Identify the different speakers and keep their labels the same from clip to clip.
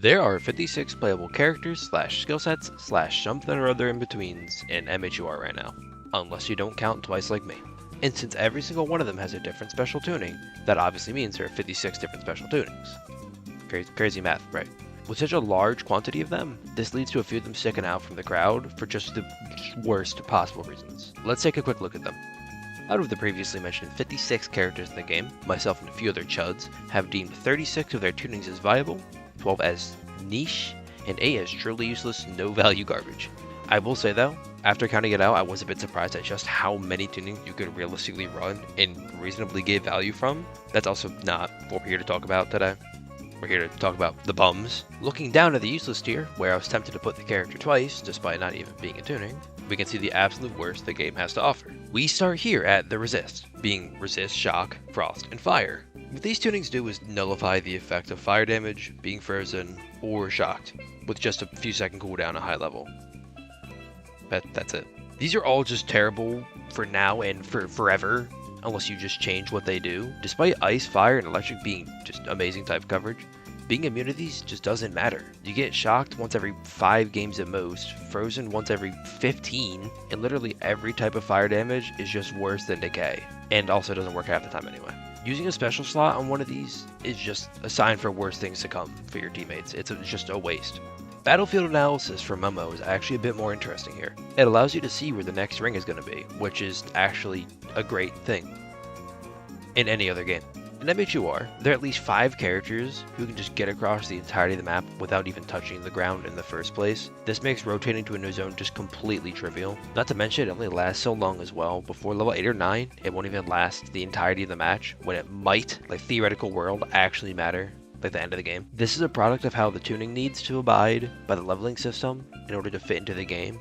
Speaker 1: There are 56 playable characters slash skill sets slash something or other in betweens in mhur right now, unless you don't count twice like me. And since every single one of them has a different special tuning, that obviously means there are 56 different special tunings. Crazy math, right? With such a large quantity of them, this leads to a few of them sticking out from the crowd for just the worst possible reasons. Let's take a quick look at them. Out of the previously mentioned 56 characters in the game, myself and a few other chuds have deemed 36 of their tunings as viable, 12 as niche, and 8 as truly useless, no value garbage. I will say though, after counting it out, I was a bit surprised at just how many tunings you could realistically run and reasonably get value from. That's also not what we're here to talk about today. We're here to talk about the bums. Looking down at the useless tier, where I was tempted to put the character twice, despite not even being a tuning, we can see the absolute worst the game has to offer. We start here at the resist, being resist, shock, frost, and fire. What these tunings do is nullify the effect of fire damage, being frozen, or shocked, with just a few second cooldown at high level. That's it. These are all just terrible for now and for forever, unless you just change what they do. Despite ice, fire, and electric being just amazing type coverage, being immune to these just doesn't matter. You get shocked once every 5 games at most, frozen once every 15, and literally every type of fire damage is just worse than decay, and also doesn't work half the time anyway. Using a special slot on one of these is just a sign for worse things to come for your teammates. It's just a waste. Battlefield analysis for Momo is actually a bit more interesting here. It allows you to see where the next ring is going to be, which is actually a great thing in any other game. In mhur, there are at least 5 characters who can just get across the entirety of the map without even touching the ground in the first place. This makes rotating to a new zone just completely trivial. Not to mention it only lasts so long as well. Before level 8 or 9, it won't even last the entirety of the match, when it might, like theoretical world, actually matter, like the end of the game. This is a product of how the tuning needs to abide by the leveling system in order to fit into the game,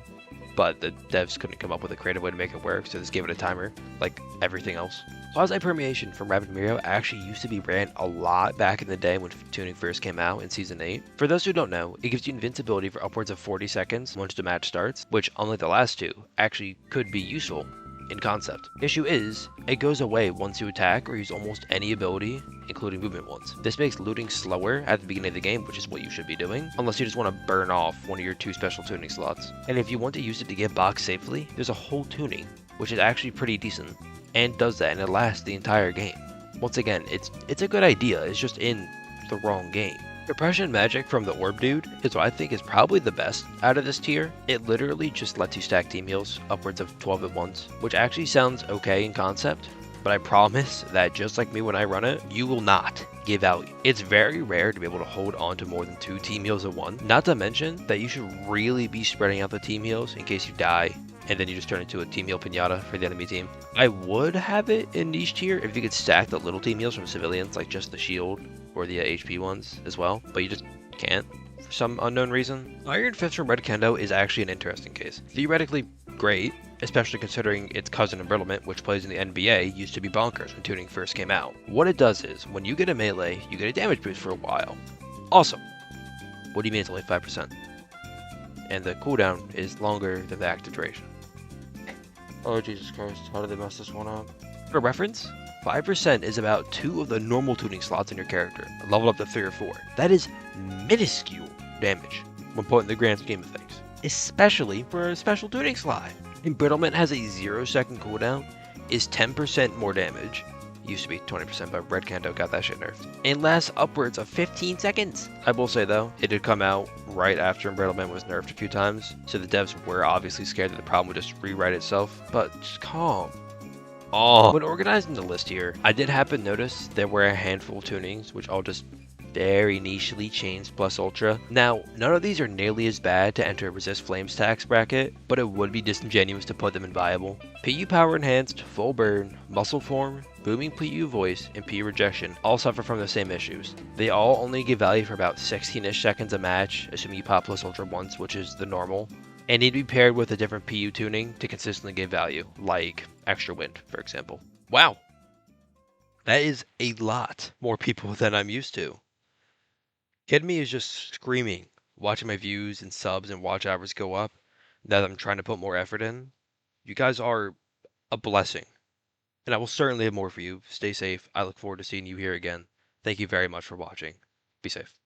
Speaker 1: but the devs couldn't come up with a creative way to make it work, so just gave it a timer, like everything else. Quasi-permeation from Rapid Miro actually used to be ran a lot back in the day when tuning first came out in Season 8. For those who don't know, it gives you invincibility for upwards of 40 seconds once the match starts, which, unlike the last two, actually could be useful in concept. Issue is, it goes away once you attack or use almost any ability, including movement ones. This makes looting slower at the beginning of the game, which is what you should be doing, unless you just want to burn off one of your 2 special tuning slots. And if you want to use it to get boxed safely, there's a whole tuning, which is actually pretty decent, and does that, and it lasts the entire game. Once again, it's a good idea, it's just in the wrong game. Repression magic from the orb dude is what I think is probably the best out of this tier. It literally just lets you stack team heals upwards of 12 at once, which actually sounds okay in concept, but I promise that just like me when I run it, you will not get value. It's very rare to be able to hold on to more than 2 team heals at once. Not to mention that you should really be spreading out the team heals in case you die, and then you just turn into a team heal pinata for the enemy team. I would have it in niche tier if you could stack the little team heals from civilians, like just the shield or the HP ones as well, but you just can't for some unknown reason. Iron Fist from Red Kendo is actually an interesting case. Theoretically great, especially considering its cousin Embrittlement, which plays in the NBA, used to be bonkers when tuning first came out. What it does is, when you get a melee, you get a damage boost for a while. Awesome. What do you mean it's only 5%? And the cooldown is longer than the active duration. Oh Jesus Christ, how did they mess this one up? For reference, 5% is about 2 of the normal tuning slots in your character, leveled up to 3 or 4. That is minuscule damage when put in the grand scheme of things, especially for a special tuning slot. Embrittlement has a 0-second cooldown, is 10% more damage. Used to be 20%, but Red Kendo got that shit nerfed. And lasts upwards of 15 seconds. I will say though, it did come out right after Embrittlement was nerfed a few times, so the devs were obviously scared that the problem would just rewrite itself, but just calm. Oh. When organizing the list here, I did happen to notice there were a handful of tunings, which all just very nichely changed plus ultra. Now, none of these are nearly as bad to enter a resist flames tax bracket, but it would be disingenuous to put them in viable. PU power enhanced, full burn, muscle form, booming PU voice, and PU rejection all suffer from the same issues. They all only give value for about 16-ish seconds a match, assuming you pop plus ultra once, which is the normal, and need to be paired with a different PU tuning to consistently give value, like extra wind, for example. Wow, that is a lot more people than I'm used to. Kid Me is just screaming, watching my views and subs and watch hours go up now that I'm trying to put more effort in. You guys are a blessing, and I will certainly have more for you. Stay safe. I look forward to seeing you here again. Thank you very much for watching. Be safe.